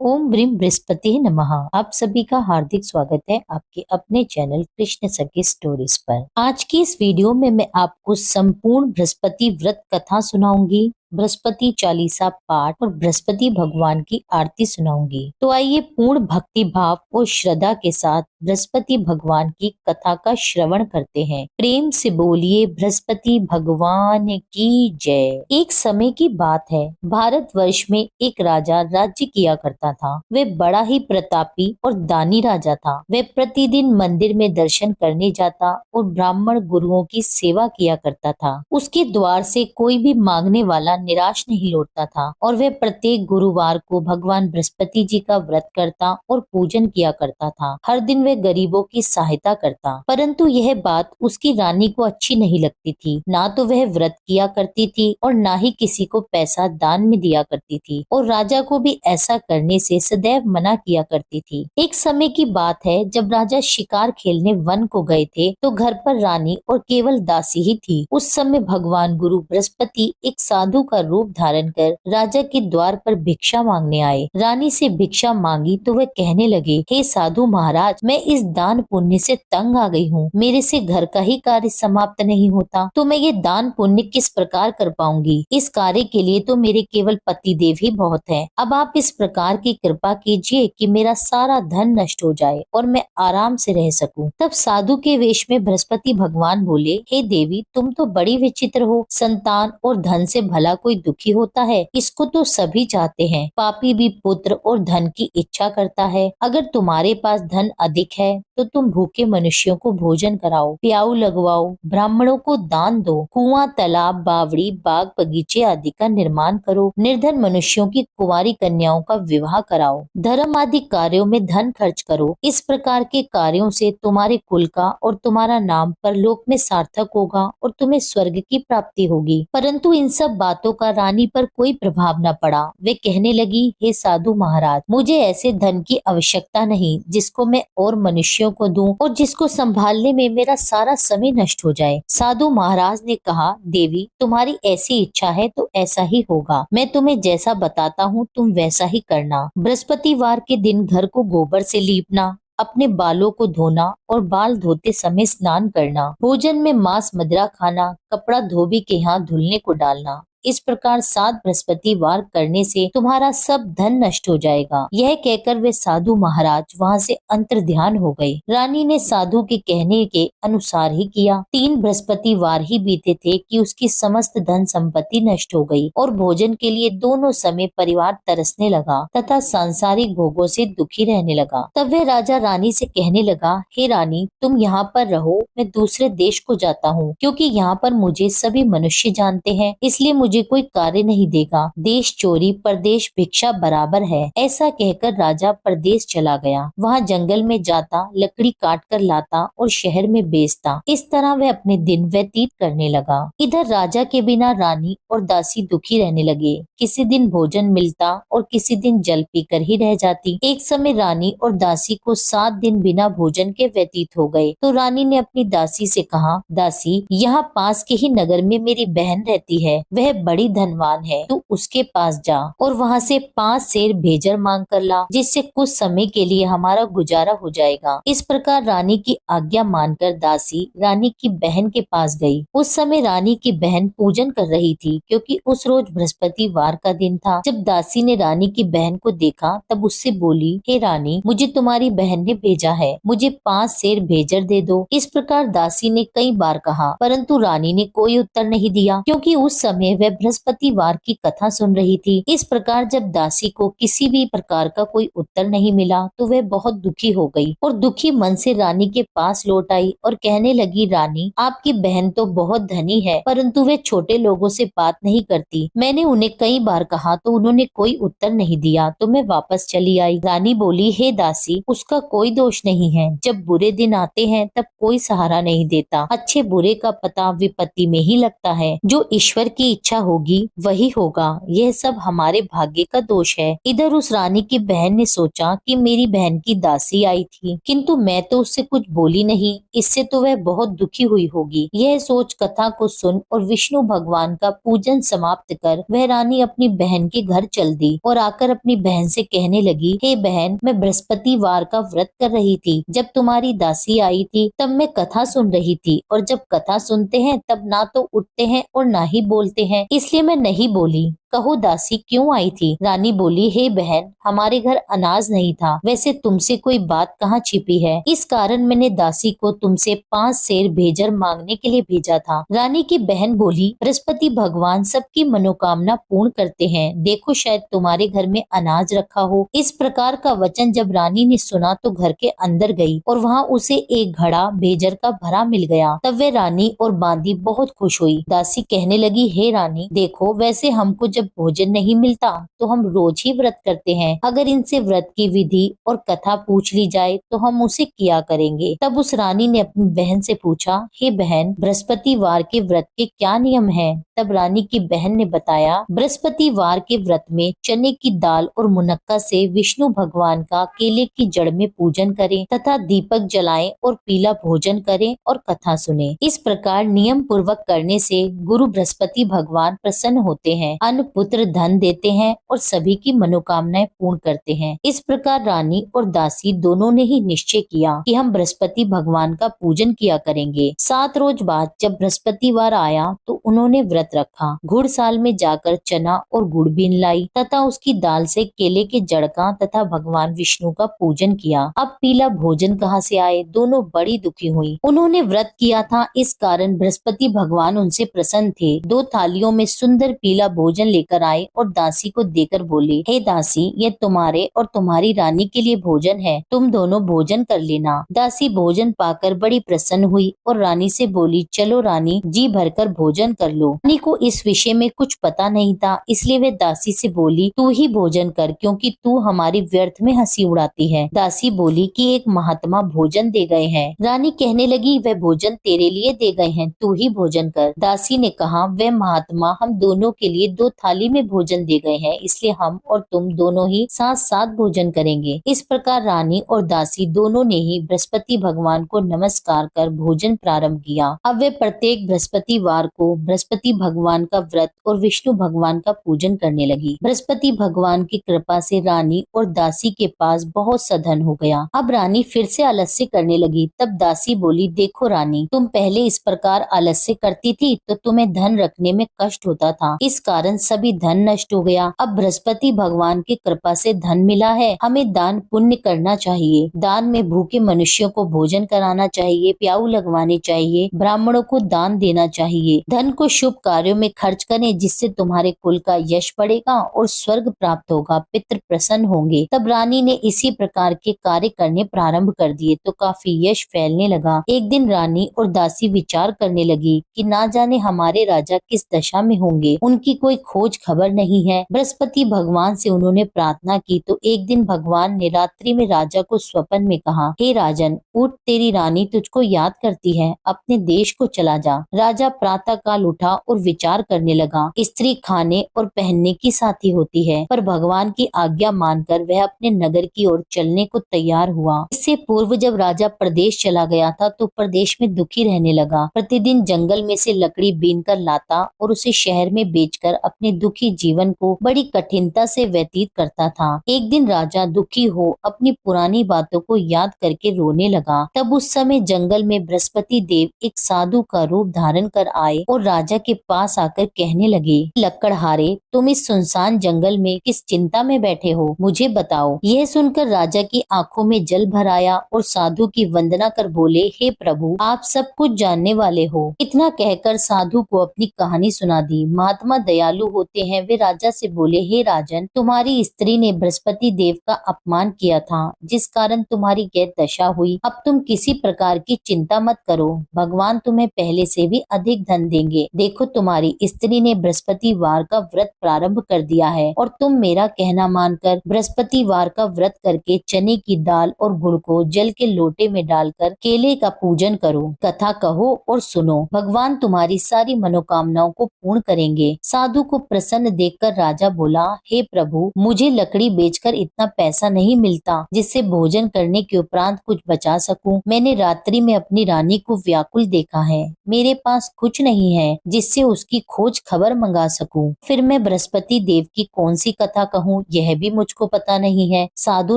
ओम brim Brihaspati नमः। आप सभी का हार्दिक स्वागत है आपके अपने चैनल कृष्ण सखी स्टोरीज पर। आज की इस वीडियो में मैं आपको संपूर्ण बृहस्पति व्रत कथा सुनाऊंगी, बृहस्पति चालीसा पाठ और बृहस्पति भगवान की आरती सुनाऊंगी। तो आइए पूर्ण भक्ति भाव और श्रद्धा के साथ बृहस्पति भगवान की कथा का श्रवण करते हैं। प्रेम से बोलिए बृहस्पति भगवान की जय। एक समय की बात है, भारतवर्ष में एक राजा राज्य किया करता था। वह बड़ा ही प्रतापी और दानी राजा था। वह प्रतिदिन मंदिर में दर्शन करने जाता और ब्राह्मण गुरुओं की सेवा किया करता था। उसके द्वार से कोई भी मांगने वाला निराश नहीं लौटता था और वह प्रत्येक गुरुवार को भगवान बृहस्पति जी का व्रत करता और पूजन किया करता था। हर दिन वह गरीबों की सहायता करता, परंतु यह बात उसकी रानी को अच्छी नहीं लगती थी। ना तो वह व्रत किया करती थी और ना ही किसी को पैसा दान में दिया करती थी, और राजा को भी ऐसा करने से सदैव मना किया करती थी। एक समय की बात है, जब राजा शिकार खेलने वन को गए थे तो घर पर रानी और केवल दासी ही थी। उस समय भगवान गुरु बृहस्पति एक साधु का रूप धारण कर राजा के द्वार पर भिक्षा मांगने आए। रानी से भिक्षा मांगी तो वह कहने लगे, हे साधु महाराज, मैं इस दान पुण्य से तंग आ गई हूँ। मेरे से घर का ही कार्य समाप्त नहीं होता, तो मैं ये दान पुण्य किस प्रकार कर पाऊंगी। इस कार्य के लिए तो मेरे केवल पति देव ही बहुत हैं। अब आप इस प्रकार की कृपा कीजिए कि मेरा सारा धन नष्ट हो जाए और मैं आराम से रह सकूं। तब साधु के वेश में बृहस्पति भगवान बोले, हे देवी, तुम तो बड़ी विचित्र हो। संतान और धन से भला कोई दुखी होता है? इसको तो सभी चाहते हैं। पापी भी पुत्र और धन की इच्छा करता है। अगर तुम्हारे पास धन अधिक है तो तुम भूखे मनुष्यों को भोजन कराओ, प्याऊ लगवाओ, ब्राह्मणों को दान दो, कुआं, तालाब, बावड़ी, बाग, बगीचे आदि का निर्माण करो, निर्धन मनुष्यों की कुंवारी कन्याओं का विवाह कराओ, धर्म आदि कार्यों में धन खर्च करो। इस प्रकार के कार्यों से तुम्हारे कुल का और तुम्हारा नाम परलोक में सार्थक होगा और तुम्हें स्वर्ग की प्राप्ति होगी। परंतु इन सब बातों का रानी पर कोई प्रभाव न पड़ा। वे कहने लगी, हे साधु महाराज, मुझे ऐसे धन की आवश्यकता नहीं जिसको मैं और मनुष्यों को दूं और जिसको संभालने में मेरा सारा समय नष्ट हो जाए। साधु महाराज ने कहा, देवी, तुम्हारी ऐसी इच्छा है तो ऐसा ही होगा। मैं तुम्हें जैसा बताता हूँ तुम वैसा ही करना। बृहस्पतिवार के दिन घर को गोबर से लीपना, अपने बालों को धोना और बाल धोते समय स्नान करना, भोजन में मांस मदिरा खाना, कपड़ा धोबी के हाथ धुलने को डालना। इस प्रकार 7 बृहस्पतिवार करने से तुम्हारा सब धन नष्ट हो जाएगा। यह कहकर वे साधु महाराज वहां से अंतर्ध्यान हो गए। रानी ने साधु के कहने के अनुसार ही किया। 3 बृहस्पतिवार ही बीते थे कि उसकी समस्त धन संपत्ति नष्ट हो गई और भोजन के लिए दोनों समय परिवार तरसने लगा तथा सांसारिक भोगों से दुखी रहने लगा। तब वह राजा रानी से कहने लगा, हे रानी, तुम यहाँ पर रहो, मैं दूसरे देश को जाता हूँ, क्योंकि यहाँ पर मुझे सभी मनुष्य जानते हैं, इसलिए मुझे कोई कार्य नहीं देगा। देश चोरी परदेश भिक्षा बराबर है। ऐसा कहकर राजा परदेश चला गया। वहाँ जंगल में जाता, लकड़ी काट कर लाता और शहर में बेचता। इस तरह वह अपने दिन व्यतीत करने लगा। इधर राजा के बिना रानी और दासी दुखी रहने लगे। किसी दिन भोजन मिलता और किसी दिन जल पीकर ही रह जाती। एक समय रानी और दासी को 7 दिन बिना भोजन के व्यतीत हो गए। तो रानी ने अपनी दासी से कहा, दासी, यहाँ पास के ही नगर में मेरी बहन रहती है, वह बड़ी धनवान है, तू उसके पास जा और वहाँ से 5 सेर भेजर मांग कर ला, जिससे कुछ समय के लिए हमारा गुजारा हो जाएगा। इस प्रकार रानी की आज्ञा मानकर दासी रानी की बहन के पास गई। उस समय रानी की बहन पूजन कर रही थी, क्योंकि उस रोज बृहस्पतिवार का दिन था। जब दासी ने रानी की बहन को देखा तब उससे बोली, हे रानी, मुझे तुम्हारी बहन ने भेजा है, मुझे 5 सेर भेजर दे दो। इस प्रकार दासी ने कई बार कहा, परंतु रानी ने कोई उत्तर नहीं दिया, क्योंकि उस समय वह बृहस्पतिवार की कथा सुन रही थी। इस प्रकार जब दासी को किसी भी प्रकार का कोई उत्तर नहीं मिला तो वह बहुत दुखी हो गई और दुखी मन से रानी के पास लौट आई और कहने लगी, रानी, आपकी बहन तो बहुत धनी है, परंतु वे छोटे लोगों से बात नहीं करती। मैंने उन्हें कई बार कहा तो उन्होंने कोई उत्तर नहीं दिया, तो मैं वापस चली आई। रानी बोली, हे दासी, उसका कोई दोष नहीं है। जब बुरे दिन आते हैं तब कोई सहारा नहीं देता। अच्छे बुरे का पता विपत्ति में ही लगता है। जो ईश्वर की इच्छा इच्छा होगी वही होगा, यह सब हमारे भाग्य का दोष है। इधर उस रानी की बहन ने सोचा कि मेरी बहन की दासी आई थी, किंतु मैं तो उससे कुछ बोली नहीं, इससे तो वह बहुत दुखी हुई होगी। यह सोच कथा को सुन और विष्णु भगवान का पूजन समाप्त कर वह रानी अपनी बहन के घर चल दी और आकर अपनी बहन से कहने लगी, हे बहन, मैं बृहस्पतिवार का व्रत कर रही थी। जब तुम्हारी दासी आई थी तब मैं कथा सुन रही थी, और जब कथा सुनते हैं तब ना तो उठते हैं और ना ही बोलते हैं, इसलिए मैं नहीं बोली। कहो दासी क्यों आई थी? रानी बोली, हे बहन, हमारे घर अनाज नहीं था, वैसे तुमसे कोई बात कहाँ छिपी है, इस कारण मैंने दासी को तुमसे 5 सेर भेजर मांगने के लिए भेजा था। रानी की बहन बोली, बृहस्पति भगवान सबकी मनोकामना पूर्ण करते हैं, देखो शायद तुम्हारे घर में अनाज रखा हो। इस प्रकार का वचन जब रानी ने सुना तो घर के अंदर गई और वहाँ उसे एक घड़ा भेजर का भरा मिल गया। तब वे रानी और बांदी बहुत खुश हुई। दासी कहने लगी, हे रानी, देखो वैसे हमको जब भोजन नहीं मिलता तो हम रोज ही व्रत करते हैं, अगर इनसे व्रत की विधि और कथा पूछ ली जाए तो हम उसे किया करेंगे। तब उस रानी ने अपनी बहन से पूछा, हे बहन, बृहस्पतिवार के व्रत के क्या नियम है? तब रानी की बहन ने बताया, बृहस्पतिवार के व्रत में चने की दाल और मुनक्का से विष्णु भगवान का केले की जड़ में पूजन करें तथा दीपक जलाएं और पीला भोजन करें और कथा सुने। इस प्रकार नियम पूर्वक करने से गुरु बृहस्पति भगवान प्रसन्न होते हैं, अन्न पुत्र धन देते हैं और सभी की मनोकामनाएं पूर्ण करते हैं। इस प्रकार रानी और दासी दोनों ने ही निश्चय किया कि हम बृहस्पति भगवान का पूजन किया करेंगे। 7 रोज बाद जब बृहस्पतिवार आया तो उन्होंने व्रत रखा। घुड़साल में जाकर चना और गुड़ बीन लाई तथा उसकी दाल से केले के जड़ का तथा भगवान विष्णु का पूजन किया। अब पीला भोजन कहाँ से आए? दोनों बड़ी दुखी हुई। उन्होंने व्रत किया था, इस कारण बृहस्पति भगवान उनसे प्रसन्न थे। 2 थालियों में सुंदर पीला भोजन लेकर आए और दासी को देकर बोले, हे दासी, ये तुम्हारे और तुम्हारी रानी के लिए भोजन है, तुम दोनों भोजन कर लेना। दासी भोजन पाकर बड़ी प्रसन्न हुई और रानी से बोली, चलो रानी, जी भरकर भोजन कर लो। रानी को इस विषय में कुछ पता नहीं था, इसलिए वे दासी से बोली, तू ही भोजन कर, क्योंकि तू हमारी व्यर्थ में हंसी उड़ाती है। दासी बोली कि एक महात्मा भोजन दे गए हैं। रानी कहने लगी, वह भोजन तेरे लिए दे गए हैं, तू ही भोजन कर। दासी ने कहा, वह महात्मा हम दोनों के लिए 2 थाली में भोजन दे गए हैं, इसलिए हम और तुम दोनों ही साथ साथ भोजन करेंगे। इस प्रकार रानी और दासी दोनों ने ही बृहस्पति भगवान को नमस्कार कर भोजन प्रारंभ किया। अब वे प्रत्येक बृहस्पतिवार को बृहस्पति भगवान का व्रत और विष्णु भगवान का पूजन करने लगी। बृहस्पति भगवान की कृपा से रानी और दासी के पास बहुत सा धन हो गया। अब रानी फिर से आलस्य करने लगी। तब दासी बोली, देखो रानी, तुम पहले इस प्रकार आलस्य करती थी तो तुम्हें धन रखने में कष्ट होता था, इस कारण सभी धन नष्ट हो गया। अब बृहस्पति भगवान की कृपा से धन मिला है, हमें दान पुण्य करना चाहिए। दान में भूखे मनुष्यों को भोजन कराना चाहिए, प्याऊ लगवाने चाहिए, ब्राह्मणों को दान देना चाहिए। धन को शुभ कार्यों में खर्च करें, जिससे तुम्हारे कुल का यश बढ़ेगा और स्वर्ग प्राप्त होगा, पितृ प्रसन्न होंगे। तब रानी ने इसी प्रकार के कार्य करने प्रारंभ कर दिए तो काफी यश फैलने लगा। एक दिन रानी और दासी विचार करने लगी कि ना जाने हमारे राजा किस दशा में होंगे, उनकी कोई खोज खबर नहीं है। बृहस्पति भगवान से उन्होंने प्रार्थना की तो एक दिन भगवान ने रात्रि में राजा को स्वप्न में कहा, हे राजन, उठ, तेरी रानी तुझको याद करती है, अपने देश को चला जा। राजा प्रातः काल उठा और विचार करने लगा। स्त्री खाने और पहनने की साथी होती है, पर भगवान की आज्ञा मानकर वह अपने नगर की ओर चलने को तैयार हुआ। इससे पूर्व जब राजा प्रदेश चला गया था तो प्रदेश में दुखी रहने लगा। प्रतिदिन जंगल में से लकड़ी बीन कर लाता और उसे शहर में बेचकर अपने दुखी जीवन को बड़ी कठिनता से व्यतीत करता था। एक दिन राजा दुखी हो अपनी पुरानी बातों को याद करके रोने लगा। तब उस समय जंगल में बृहस्पति देव एक साधु का रूप धारण कर आए और राजा के पास आकर कहने लगे, लकड़हारे, तुम इस सुनसान जंगल में किस चिंता में बैठे हो, मुझे बताओ। यह सुनकर राजा की आंखों में जल भर आया और साधु की वंदना कर बोले, हे प्रभु, आप सब कुछ जानने वाले हो। इतना कहकर साधु को अपनी कहानी सुना दी। महात्मा दयालु होते हैं वे राजा से बोले, हे राजन, तुम्हारी स्त्री ने बृहस्पति देव का अपमान किया था, जिस कारण तुम्हारी यह दशा हुई। अब तुम किसी प्रकार की चिंता मत करो, भगवान तुम्हें पहले से भी अधिक धन देंगे। देखो, तुम्हारी स्त्री ने बृहस्पतिवार का व्रत प्रारंभ कर दिया है और तुम मेरा कहना मानकर बृहस्पतिवार का व्रत करके चने की दाल और गुड़ को जल के लोटे में डालकर केले का पूजन करो, कथा कहो और सुनो। भगवान तुम्हारी सारी मनोकामनाओं को पूर्ण करेंगे। साधु को प्रसन्न देखकर राजा बोला, हे प्रभु, मुझे लकड़ी बेचकर इतना पैसा नहीं मिलता जिससे भोजन करने के उपरांत कुछ बचा सकूं। मैंने रात्रि में अपनी रानी को व्याकुल देखा है। मेरे पास कुछ नहीं है जिससे उसकी खोज खबर मंगा सकूं। फिर मैं बृहस्पति देव की कौन सी कथा कहूँ, यह भी मुझको पता नहीं है। साधु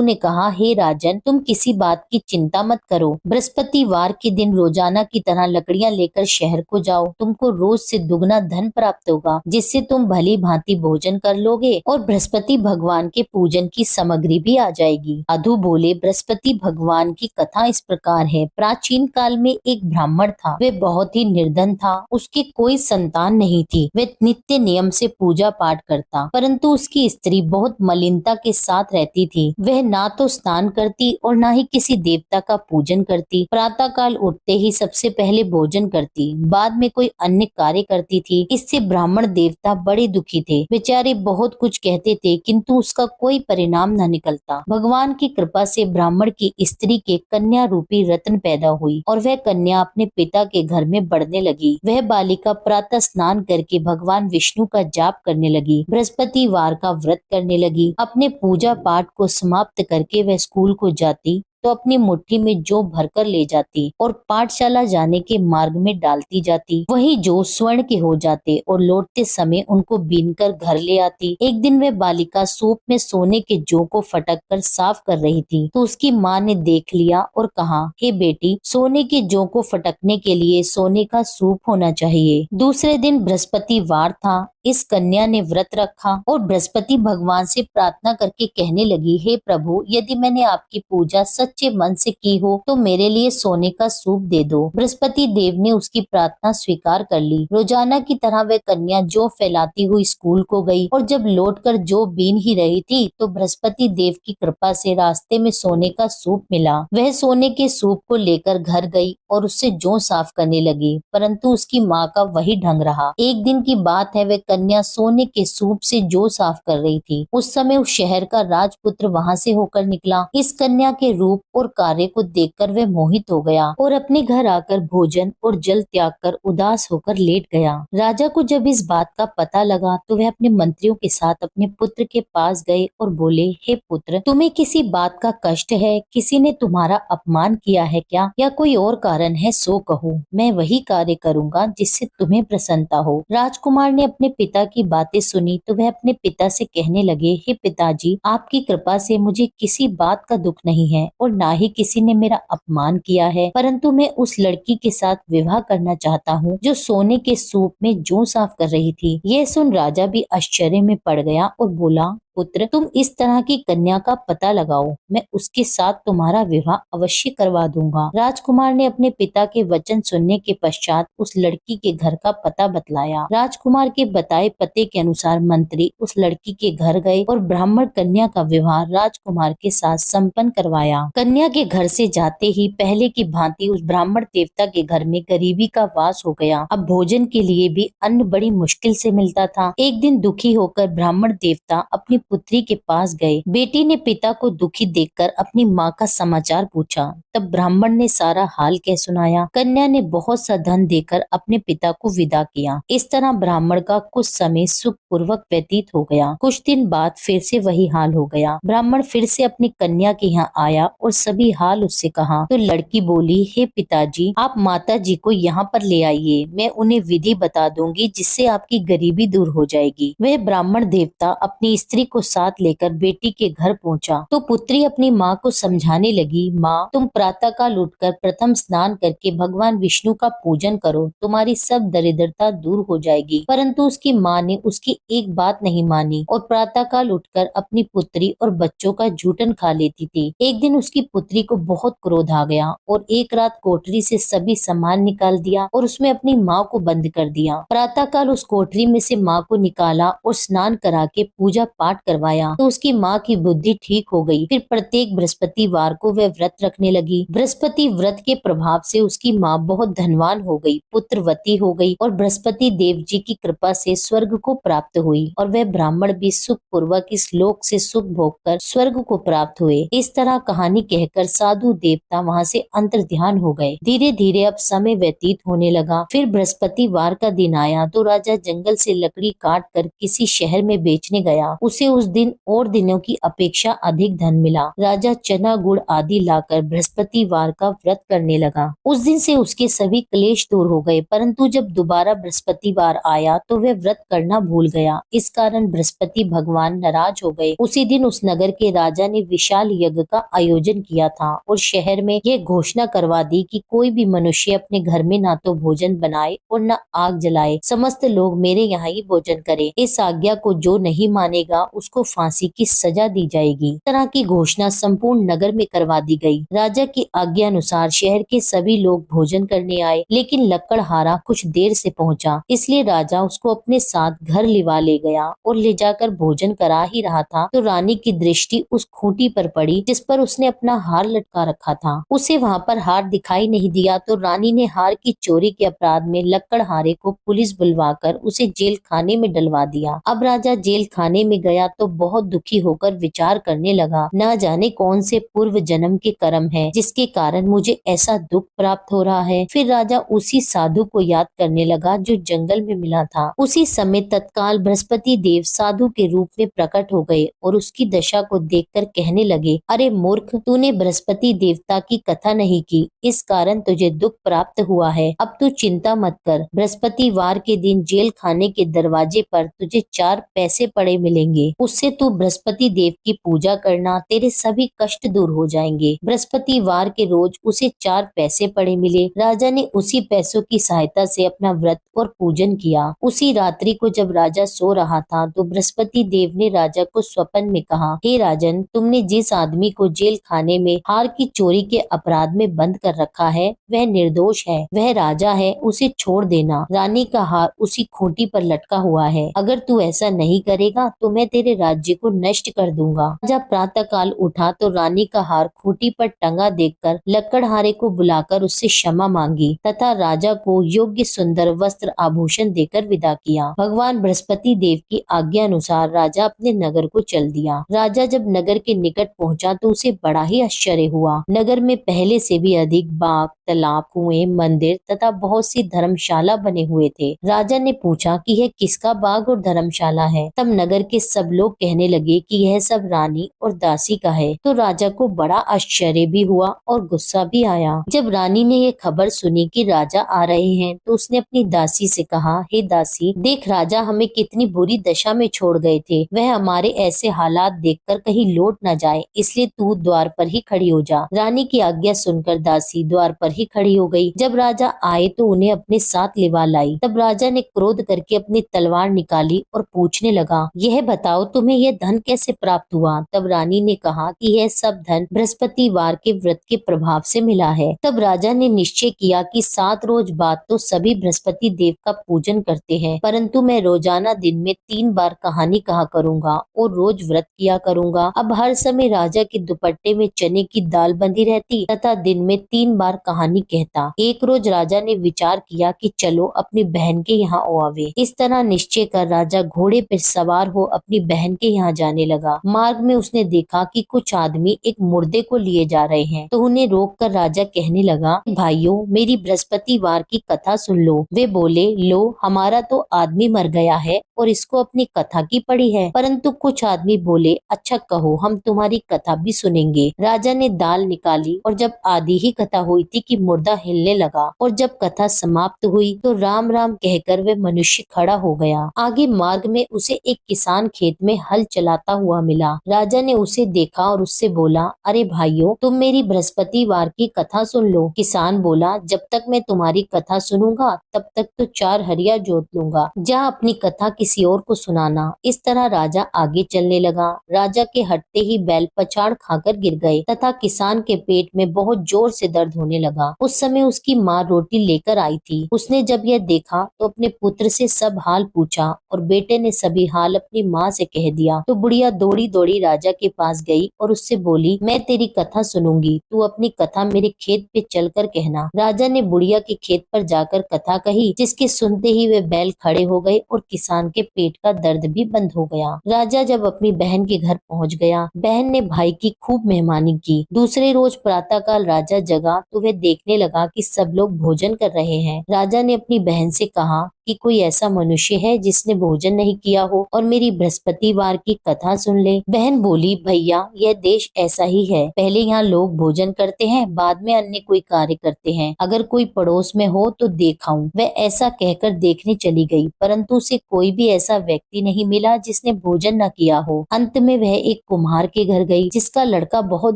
ने कहा, हे राजन, तुम किसी बात की चिंता मत करो। बृहस्पतिवार के दिन रोजाना की तरह लकड़ियां लेकर शहर को जाओ। तुमको रोज से दुगना धन प्राप्त होगा, जिससे तुम भली भांति भोजन कर लोगे और बृहस्पति भगवान के पूजन की सामग्री भी आ जाएगी। साधु बोले, बृहस्पति भगवान की कथा इस प्रकार है। प्राचीन काल में एक ब्राह्मण था। वह बहुत ही निर्धन था। उसकी कोई संतान नहीं थी। वह नित्य नियम से पूजा पाठ करता, परंतु उसकी स्त्री बहुत मलिनता के साथ रहती थी। वह ना तो स्नान करती और ना ही किसी देवता का पूजन करती। प्रातः काल उठते ही सबसे पहले भोजन करती, बाद में कोई अन्य कार्य करती थी। इससे ब्राह्मण देवता बड़े दुखी थे। बेचारे बहुत कुछ कहते थे, किंतु उसका कोई परिणाम न निकलता। भगवान की कृपा से ब्राह्मण की स्त्री के कन्या रूपी रत्न पैदा हुई और वह कन्या अपने पिता के घर में बढ़ने लगी। वह बालिका प्रातः स्नान करके भगवान विष्णु का जाप करने लगी, बृहस्पतिवार का व्रत करने लगी। अपने पूजा पाठ को समाप्त करके वह स्कूल को जाती तो अपनी मुट्ठी में जौ भरकर ले जाती और पाठशाला जाने के मार्ग में डालती जाती। वही जौ स्वर्ण के हो जाते और लौटते समय उनको बीनकर घर ले आती। एक दिन वह बालिका सूप में सोने के जौ को फटक कर साफ कर रही थी, तो उसकी माँ ने देख लिया और कहा, हे बेटी, सोने के जौ को फटकने के लिए सोने का सूप होना चाहिए। दूसरे दिन बृहस्पतिवार था। इस कन्या ने व्रत रखा और बृहस्पति भगवान से प्रार्थना करके कहने लगी, हे प्रभु, यदि मैंने आपकी पूजा सच्चे मन से की हो तो मेरे लिए सोने का सूप दे दो। बृहस्पति देव ने उसकी प्रार्थना स्वीकार कर ली। रोजाना की तरह वह कन्या जौ फैलाती हुई स्कूल को गई और जब लौटकर जौ बीन ही रही थी तो बृहस्पति देव की कृपा से रास्ते में सोने का सूप मिला। वह सोने के सूप को लेकर घर गई और उससे जौ साफ करने लगी, परंतु उसकी माँ का वही ढंग रहा। एक दिन की बात है, वह कन्या सोने के सूप से जौ साफ कर रही थी। उस समय उस शहर का राजपुत्र वहां से होकर निकला। इस कन्या के रूप और कार्य को देखकर वह मोहित हो गया और अपने घर आकर भोजन और जल त्याग कर उदास होकर लेट गया। राजा को जब इस बात का पता लगा तो वह अपने मंत्रियों के साथ अपने पुत्र के पास गए और बोले, हे पुत्र, तुम्हें किसी बात का कष्ट है? किसी ने तुम्हारा अपमान किया है क्या, या कोई और कारण है? सो कहो, मैं वही कार्य करूंगा जिससे तुम्हें प्रसन्नता हो। राजकुमार ने अपने पिता की बातें सुनी तो वह अपने पिता से कहने लगे, हे पिताजी, आपकी कृपा से मुझे किसी बात का दुख नहीं है और ना ही किसी ने मेरा अपमान किया है, परंतु मैं उस लड़की के साथ विवाह करना चाहता हूँ जो सोने के सूप में जौ साफ कर रही थी। यह सुन राजा भी आश्चर्य में पड़ गया और बोला, पुत्र, तुम इस तरह की कन्या का पता लगाओ, मैं उसके साथ तुम्हारा विवाह अवश्य करवा दूंगा। राजकुमार ने अपने पिता के वचन सुनने के पश्चात उस लड़की के घर का पता बतलाया। राजकुमार के बताए पते के अनुसार मंत्री उस लड़की के घर गए और ब्राह्मण कन्या का विवाह राजकुमार के साथ संपन्न करवाया। कन्या के घर से जाते ही पहले की भांति उस ब्राह्मण देवता के घर में गरीबी का वास हो गया। अब भोजन के लिए भी अन्न बड़ी मुश्किल से मिलता था। एक दिन दुखी होकर ब्राह्मण देवता अपनी पुत्री के पास गए। बेटी ने पिता को दुखी देखकर अपनी माँ का समाचार पूछा। तब ब्राह्मण ने सारा हाल कह सुनाया। कन्या ने बहुत सा धन देकर अपने पिता को विदा किया। इस तरह ब्राह्मण का कुछ समय सुख पूर्वक व्यतीत हो गया। कुछ दिन बाद फिर से वही हाल हो गया। ब्राह्मण फिर से अपनी कन्या के यहाँ आया और सभी हाल उससे कहा तो लड़की बोली, हे पिताजी, आप माता जी को यहाँ पर ले आइए, मैं उन्हें विधि बता दूंगी जिससे आपकी गरीबी दूर हो जाएगी। वह ब्राह्मण देवता अपनी स्त्री को साथ लेकर बेटी के घर पहुंचा तो पुत्री अपनी माँ को समझाने लगी, माँ तुम प्रातःकाल उठकर प्रथम स्नान करके भगवान विष्णु का पूजन करो, तुम्हारी सब दरिद्रता दूर हो जाएगी। परंतु उसकी माँ ने उसकी एक बात नहीं मानी और प्रातःकाल उठकर अपनी पुत्री और बच्चों का जूठन खा लेती थी। एक दिन उसकी पुत्री को बहुत क्रोध आ गया और एक रात कोठरी से सभी सामान निकाल दिया और उसमें अपनी माँ को बंद कर दिया। प्रातःकाल उस कोठरी में से माँ को निकाला और स्नान करा के पूजा पाठ करवाया तो उसकी माँ की बुद्धि ठीक हो गई। फिर प्रत्येक बृहस्पतिवार को वह व्रत रखने लगी। बृहस्पति व्रत के प्रभाव से उसकी माँ बहुत धनवान हो गई, पुत्रवती हो गई और बृहस्पति देव जी की कृपा से स्वर्ग को प्राप्त हुई और वह ब्राह्मण भी सुख पूर्वक इस लोक से सुख भोग कर स्वर्ग को प्राप्त हुए। इस तरह कहानी कहकर साधु देवता वहाँ से अंतर्ध्यान हो गए। धीरे धीरे अब समय व्यतीत होने लगा। फिर बृहस्पतिवार का दिन आया तो राजा जंगल से लकड़ी काट कर किसी शहर में बेचने गया। उसे उस दिन और दिनों की अपेक्षा अधिक धन मिला। राजा चना गुड़ आदि लाकर बृहस्पतिवार का व्रत करने लगा। उस दिन से उसके सभी क्लेश दूर हो गए, परंतु जब दोबारा बृहस्पतिवार आया तो वह व्रत करना भूल गया। इस कारण बृहस्पति भगवान नाराज हो गए। उसी दिन उस नगर के राजा ने विशाल यज्ञ का आयोजन किया था और शहर में यह घोषणा करवा दी कि कोई भी मनुष्य अपने घर में ना तो भोजन बनाए और न आग जलाए, समस्त लोग मेरे यहाँ ही भोजन करें। इस आज्ञा को जो नहीं मानेगा उसको फांसी की सजा दी जाएगी। इस तरह की घोषणा संपूर्ण नगर में करवा दी गई। राजा की आज्ञा अनुसार शहर के सभी लोग भोजन करने आए, लेकिन लकड़हारा कुछ देर से पहुंचा, इसलिए राजा उसको अपने साथ घर लिवा ले गया और ले जाकर भोजन करा ही रहा था तो रानी की दृष्टि उस खूंटी पर पड़ी जिस पर उसने अपना हार लटका रखा था। उसे वहाँ पर हार दिखाई नहीं दिया तो रानी ने हार की चोरी के अपराध में लकड़हारे को पुलिस बुलवाकर उसे जेल खाने में डलवा दिया। अब राजा जेल खाने में गया तो बहुत दुखी होकर विचार करने लगा, न जाने कौन से पूर्व जन्म के कर्म है जिसके कारण मुझे ऐसा दुख प्राप्त हो रहा है। फिर राजा उसी साधु को याद करने लगा जो जंगल में मिला था। उसी समय तत्काल बृहस्पति देव साधु के रूप में प्रकट हो गए और उसकी दशा को देखकर कहने लगे, अरे मूर्ख, तूने बृहस्पति देवता की कथा नहीं की, इस कारण तुझे दुख प्राप्त हुआ है। अब तू चिंता मत कर, बृहस्पतिवार के दिन जेल खाने के दरवाजे पर तुझे 4 पैसे पड़े मिलेंगे, उससे तू बृहस्पति देव की पूजा करना, तेरे सभी कष्ट दूर हो जाएंगे। बृहस्पतिवार के रोज उसे 4 पैसे पड़े मिले। राजा ने उसी पैसों की सहायता से अपना व्रत और पूजन किया। उसी रात्रि को जब राजा सो रहा था तो बृहस्पति देव ने राजा को स्वप्न में कहा, हे राजन, तुमने जिस आदमी को जेल खाने में हार की चोरी के अपराध में बंद कर रखा है वह निर्दोष है, वह राजा है, उसे छोड़ देना। रानी का हार उसी खूंटी पर लटका हुआ है, अगर तू ऐसा नहीं करेगा तो मैं तेरे राज्य को नष्ट कर दूंगा। राजा प्रातःकाल उठा तो रानी का हार खूंटी पर टंगा देखकर लकड़हारे को बुलाकर उससे क्षमा मांगी तथा राजा को योग्य सुंदर वस्त्र आभूषण देकर विदा किया। भगवान बृहस्पति देव की आज्ञा अनुसार राजा अपने नगर को चल दिया। राजा जब नगर के निकट पहुंचा तो उसे बड़ा ही आश्चर्य हुआ। नगर में पहले से भी अधिक बाग, तालाब, कुएं, मंदिर तथा बहुत सी धर्मशाला बने हुए थे। राजा ने पूछा कि यह किसका बाग और धर्मशाला है। तब नगर के सब लोग कहने लगे कि यह सब रानी और दासी का है। तो राजा को बड़ा आश्चर्य भी हुआ और गुस्सा भी आया। जब रानी ने यह खबर सुनी कि राजा आ रहे हैं तो उसने अपनी दासी से कहा, हे दासी, देख राजा हमें कितनी बुरी दशा में छोड़ गए थे, वह हमारे ऐसे हालात देखकर कहीं लौट न जाए, इसलिए तू द्वार पर ही खड़ी हो जा। रानी की आज्ञा सुनकर दासी द्वार पर ही खड़ी हो गई। जब राजा आए तो उन्हें अपने साथ लिवा लाई। तब राजा ने क्रोध करके अपनी तलवार निकाली और पूछने लगा, यह बताओ तुम्हें यह धन कैसे प्राप्त हुआ। तब रानी ने कहा कि यह सब धन बृहस्पतिवार के व्रत के प्रभाव से मिला है। तब राजा ने निश्चय किया कि 7 रोज बाद तो सभी बृहस्पति देव का पूजन करते हैं, परंतु मैं रोजाना दिन में 3 बार कहानी कहा करूंगा और रोज व्रत किया करूंगा। अब हर समय राजा के दुपट्टे में चने की दाल बंधी रहती तथा दिन में 3 बार कहानी कहता। एक रोज राजा ने विचार किया कि चलो अपनी बहन के यहाँ आवे। इस तरह निश्चय कर राजा घोड़े पर सवार हो अपनी बहन के यहाँ जाने लगा। मार्ग में उसने देखा कि कुछ आदमी एक मुर्दे को लिए जा रहे हैं, तो उन्हें रोक कर राजा कहने लगा, भाइयों, मेरी बृहस्पतिवार की कथा सुन लो। वे बोले, लो, हमारा तो आदमी मर गया है और इसको अपनी कथा की पड़ी है। परंतु कुछ आदमी बोले, अच्छा कहो, हम तुम्हारी कथा भी सुनेंगे। राजा ने दाल निकाली और जब आधी ही कथा हुई थी कि कि मुर्दा हिलने लगा और जब कथा समाप्त हुई तो राम राम कहकर वह मनुष्य खड़ा हो गया। आगे मार्ग में उसे एक किसान खेत में हल चलाता हुआ मिला। राजा ने उसे देखा और उससे बोला, अरे भाइयों, तुम मेरी बृहस्पतिवार की कथा सुन लो। किसान बोला, जब तक मैं तुम्हारी कथा सुनूंगा तब तक तो 4 हरिया जोत लूंगा। जा अपनी कथा किसी और को सुनाना। इस तरह राजा आगे चलने लगा। राजा के हटते ही बैल पछाड़ खाकर गिर गए तथा किसान के पेट में बहुत जोर से दर्द होने लगा। उस समय उसकी माँ रोटी लेकर आई थी। उसने जब यह देखा तो अपने पुत्र से सब हाल पूछा और बेटे ने सभी हाल अपनी माँ से कह दिया। तो बुढ़िया दौड़ी दौड़ी राजा के पास गई और उससे बोली, मैं तेरी कथा सुनूंगी, तू अपनी कथा मेरे खेत पे चलकर कहना। राजा ने बुढ़िया के खेत पर जाकर कथा कही, जिसके सुनते ही वे बैल खड़े हो गए और किसान के पेट का दर्द भी बंद हो गया। राजा जब अपनी बहन के घर पहुंच गया, बहन ने भाई की खूब मेहमानी की। दूसरे रोज प्रातःकाल राजा जगा तो वह देखने लगा कि सब लोग भोजन कर रहे हैं। राजा ने अपनी बहन से कहा कि कोई ऐसा मनुष्य है जिसने भोजन नहीं किया हो और मेरी बृहस्पतिवार की कथा सुन ले। बहन बोली, भैया, यह देश ऐसा ही है। पहले यहाँ लोग भोजन करते हैं, बाद में अन्य कोई कार्य करते हैं। अगर कोई पड़ोस में हो तो देखाऊं। वह ऐसा कहकर देखने चली गई, परंतु उसे कोई भी ऐसा व्यक्ति नहीं मिला जिसने भोजन न किया हो। अंत में वह एक कुम्हार के घर गई, जिसका लड़का बहुत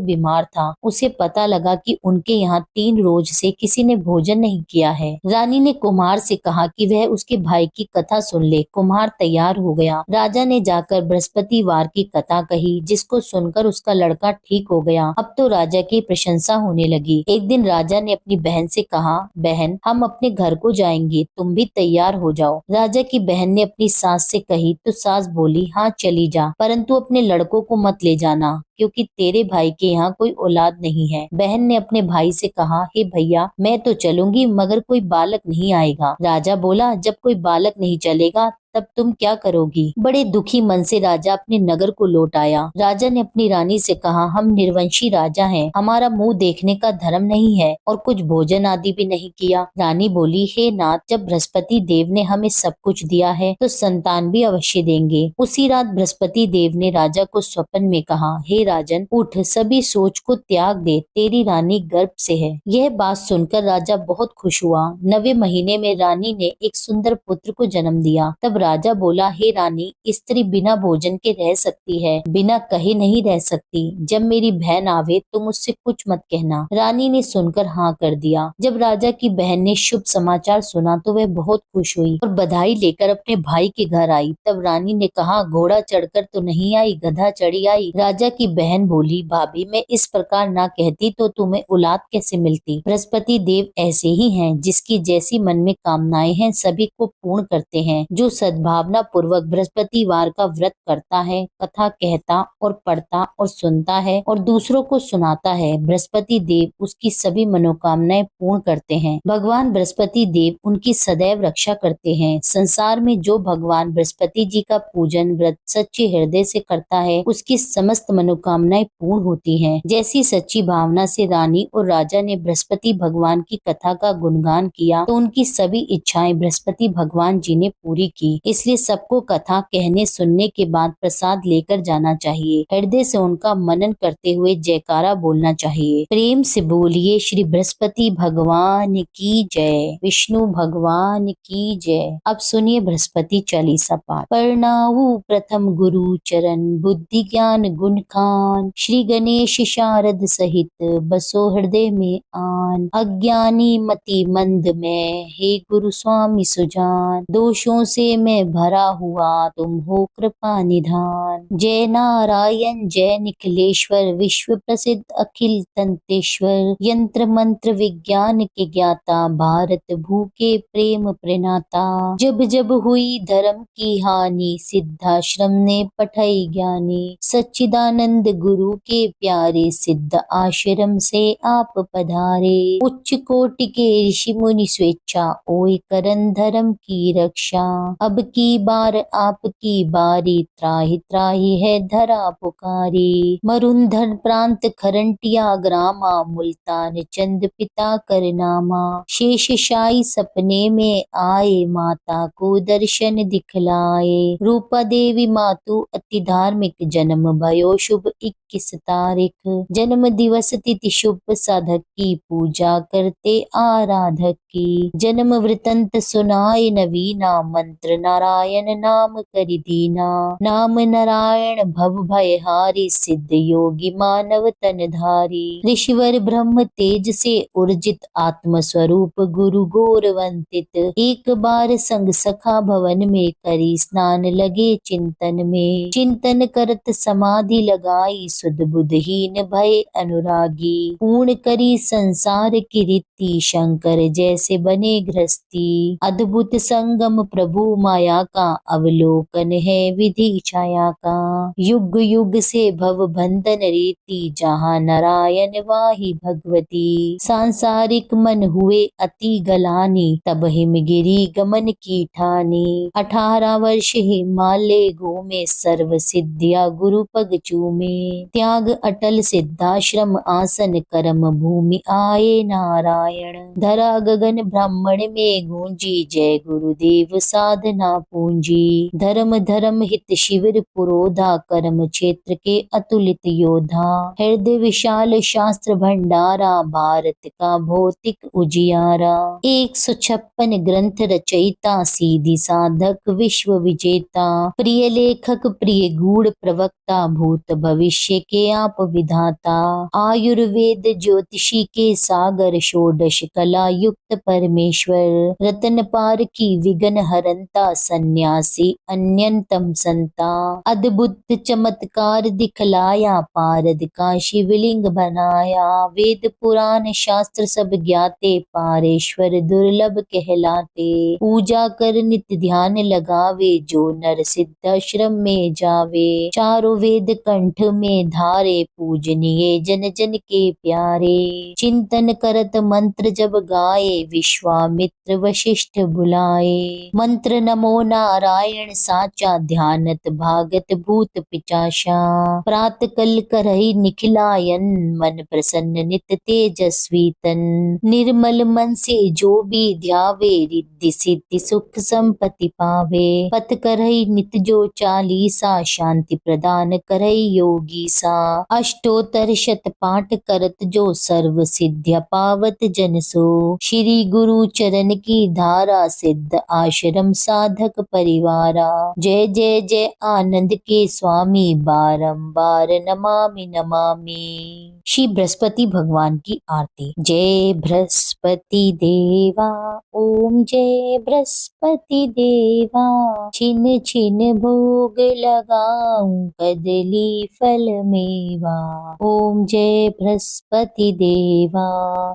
बीमार था। उसे पता लगा कि उनके यहाँ 3 रोज से किसी ने भोजन नहीं किया है। रानी ने कुम्हार से कहा कि वह उसके भाई की कथा सुन ले। कुम्हार तैयार हो गया। राजा ने जाकर बृहस्पतिवार की कथा कही, जिसको सुनकर उसका लड़का ठीक हो गया। अब तो राजा की प्रशंसा होने लगी। एक दिन राजा ने अपनी बहन से कहा, बहन, हम अपने घर को जाएंगे, तुम भी तैयार हो जाओ। राजा की बहन ने अपनी सास से कही तो सास बोली, हाँ चली जा, परंतु अपने लड़कों को मत ले जाना, क्योंकि तेरे भाई के यहाँ कोई औलाद नहीं है। बहन ने अपने भाई से कहा, हे भैया, मैं तो चलूंगी मगर कोई बालक नहीं आएगा। राजा बोला, जब कोई बालक नहीं चलेगा तब तुम क्या करोगी? बड़े दुखी मन से राजा अपने नगर को लौट आया। राजा ने अपनी रानी से कहा, हम निर्वंशी राजा हैं, हमारा मुंह देखने का धर्म नहीं है और कुछ भोजन आदि भी नहीं किया। रानी बोली, हे नाथ, जब बृहस्पति देव ने हमें सब कुछ दिया है तो संतान भी अवश्य देंगे। उसी रात बृहस्पति देव ने राजा को स्वप्न में कहा, हे राजन, उठ, सभी सोच को त्याग दे, तेरी रानी गर्भ से है। यह बात सुनकर राजा बहुत खुश हुआ। 9वें महीने में रानी ने एक सुंदर पुत्र को जन्म दिया। तब राजा बोला, हे रानी, स्त्री बिना भोजन के रह सकती है, बिना कहे नहीं रह सकती। जब मेरी बहन आवे तो मुझसे कुछ मत कहना। रानी ने सुनकर हाँ कर दिया। जब राजा की बहन ने शुभ समाचार सुना तो वह बहुत खुश हुई और बधाई लेकर अपने भाई के घर आई। तब रानी ने कहा, घोड़ा चढ़कर तो नहीं आई, गधा चढ़ी आई। राजा की बहन बोली, भाभी, मैं इस प्रकार ना कहती तो तुम्हें औलाद कैसे मिलती? बृहस्पति देव ऐसे ही हैं, जिसकी जैसी मन में कामनाएं हैं सभी को पूर्ण करते हैं। जो सद्भावना पूर्वक बृहस्पतिवार का व्रत करता है, कथा कहता और पढ़ता और सुनता है और दूसरों को सुनाता है, बृहस्पति देव उसकी सभी मनोकामनाएं पूर्ण करते हैं। भगवान बृहस्पति देव उनकी सदैव रक्षा करते हैं। संसार में जो भगवान बृहस्पति जी का पूजन व्रत सच्चे हृदय से करता है, उसकी समस्त मनोकामनाएं पूर्ण होती हैं। जैसी सच्ची भावना से रानी और राजा ने बृहस्पति भगवान की कथा का गुणगान किया तो उनकी सभी इच्छाएं बृहस्पति भगवान जी ने पूरी की। इसलिए सबको कथा कहने सुनने के बाद प्रसाद लेकर जाना चाहिए। हृदय से उनका मनन करते हुए जयकारा बोलना चाहिए। प्रेम से बोलिए, श्री बृहस्पति भगवान की जय, विष्णु भगवान की जय। अब सुनिए बृहस्पति चालीसा पाठ। प्रणाऊ प्रथम गुरु चरण, बुद्धि ज्ञान गुण खान, श्री गणेश शारद सहित बसो हृदय में आन। अज्ञानी मति मंद में, हे गुरु स्वामी सुजान, दोषों से मैं भरा हुआ, तुम हो कृपा निधान। जय नारायण जय निखिलेश्वर, विश्व प्रसिद्ध अखिल तंतेश्वर, यंत्र मंत्र विज्ञान के ज्ञाता, भारत भू के प्रेम प्रेनाता। जब जब हुई धर्म की हानि, सिद्धाश्रम ने पठाई ज्ञानी, सच्चिदानंद गुरु के प्यारे, सिद्ध आश्रम से आप पधारे। उच्च कोटि के ऋषि मुनि स्वेच्छा, ओए करन धर्म की रक्षा। अब अब की बार आपकी बारी, त्राहि त्राहि है धरा पुकारी। मरुंधर प्रांत खरंटिया ग्रामा, मुल्तान चंद पिता करनामा। शेष शाही सपने में आए, माता को दर्शन दिखलाए। रूपा देवी मातु अति धार्मिक, जन्म भयो शुभ 21 तारीख। जन्म दिवस तिथि शुभ, साधक की पूजा करते आराधक की। जन्म वृतंत सुनाए नवीना, मंत्र नारायण नाम करि दीना। नाम नारायण भव भय हारी, सिद्ध योगी मानव तन धारी। ऋषिवर ब्रह्म तेज से उर्जित, आत्म स्वरूप गुरु गौरवंतित। एक बार संग सखा भवन में, करी स्नान लगे चिंतन में। चिंतन करत समाधि लगाई, सुध बुधहीन भय अनुरागी। पूर्ण करी संसार की रीति, शंकर जैसे बने गृहस्थी। अद्भुत संगम प्रभु माया का, अवलोकन है विधि छाया का। युग युग से भव बंधन रीति, जहाँ नारायण वाही भगवती। सांसारिक मन हुए अति गलानी, तब हिमगिरी गमन की ठानी। 18 वर्ष हिमालय घूमे, सर्व सिद्धिया गुरु पग चूमे। त्याग अटल सिद्धाश्रम आसन, कर्म भूमि आए नारायण। धरा गगन ब्राह्मण में गूंजी, जय गुरुदेव साधना पूंजी। धर्म धर्म हित शिविर पुरोधा, कर्म क्षेत्र के अतुलित योधा। हृदय विशाल शास्त्र भंडारा, भारत का भौतिक उजियारा। 156 ग्रंथ रचयिता, सीधी साधक विश्व विजेता। प्रिय लेखक प्रिय गूढ़ प्रवक्ता, भूत भविष्य के आप विधाता। आयुर्वेद ज्योतिषी के सागर, षोडश कला युक्त परमेश्वर। रतन पार की विघ्न हरंता, सन्यासी अन्यतम संता। अद्भुत चमत्कार दिखलाया, पारद का शिवलिंग बनाया। वेद पुराण शास्त्र सब ज्ञाते, पारेश्वर दुर्लभ कहलाते। पूजा कर नित्य ध्यान लगावे, जो नर सिद्धाश्रम में जावे। चारों वेद कंठ में धारे, पूजनीय जन जन के प्यारे। चिंतन करत मंत्र जब गाए, विश्वामित्र वशिष्ठ बुलाए। मंत्र नमो नारायण साचा, ध्यानत भागत भूत पिचाशा। प्रात कल करहि निखिलायन, मन प्रसन्न नित तेजस्वी तन। निर्मल मन से जो भी ध्यावे, रिद्धि सिद्धि सुख संपत्ति पावे। पथ करहि नित जो चालीसा, शांति प्रदान करहि योगी सा। अष्टोत्तर शत पाठ करत जो, सर्व सिद्ध्या पावत जन सो। श्री गुरु चरण की धारा, सिद्ध आश्रम साधक परिवारा। जय जय जय आनंद के स्वामी, बारंबार नमामि नमामि। श्री बृहस्पति भगवान की आरती। जय बृहस्पति देवा, ओम जय बृहस्पति देवा। छिन छिन भोग लगाऊं, कदली फल मेवा। ओम जय बृहस्पति देवा,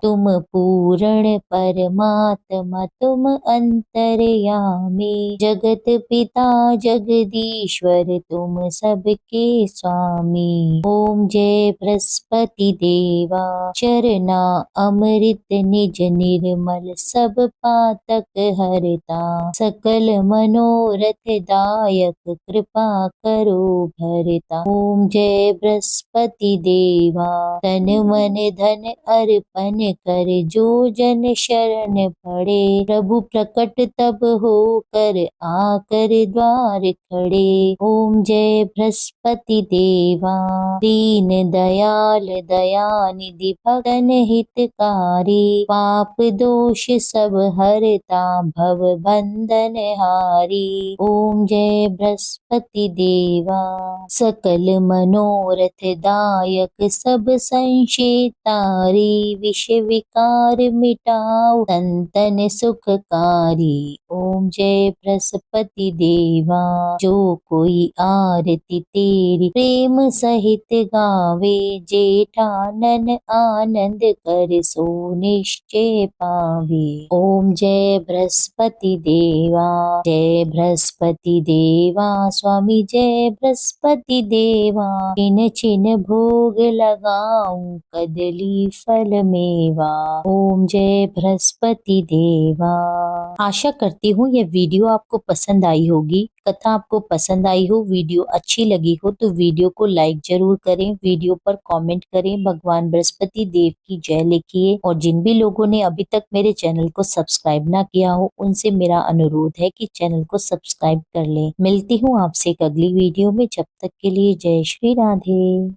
तुम पूर्ण परमात्मा, तुम अंतर्यामी। जगत पिता जगदीश्वर, तुम सबके स्वामी। ओम जय बृहस्पति देवा, चरना अमृत निज निर्मल, सब पातक हरता। सकल मनोरथ दायक, कृपा करो भरता। ओम जय बृहस्पति देवा, तन मन धन अर्पण कर, जो जन शरण पड़े। प्रभु प्रकट तब हो कर, आकर द्वार खड़े। ओम जय बृहस्पति देवा, दीन दयाल दयानिधि, भक्तन हितकारी। पाप दोष सब हरता, भव बंधन हारी। ओम जय बृहस्पति देवा, सकल मनोरथ दायक, सब संशय तारी। विष विकार मिटाओ, संतन सुखकारी। ओम जय बृहस्पति देवा, जो कोई आरती तेरी प्रेम सहित गावे। जेठानन आनंद कर, सो निश्चय पावे। ओम जय बृहस्पति देवा, जय बृहस्पति देवा। स्वामी जय बृहस्पति देवा, छिन छिन भोग लगाऊं, कदली फल मेवा। ओम जय बृहस्पति देवा। आशा करती हूँ यह वीडियो आपको पसंद आई होगी। कथा आपको पसंद आई हो, वीडियो अच्छी लगी हो तो वीडियो को लाइक जरूर करें, वीडियो पर कमेंट करें, भगवान बृहस्पति देव की जय लिखिए और जिन भी लोगों ने अभी तक मेरे चैनल को सब्सक्राइब ना किया हो उनसे मेरा अनुरोध है कि चैनल को सब्सक्राइब कर लें। मिलती हूँ आपसे एक अगली वीडियो में, जब तक के लिए जय श्री राधे।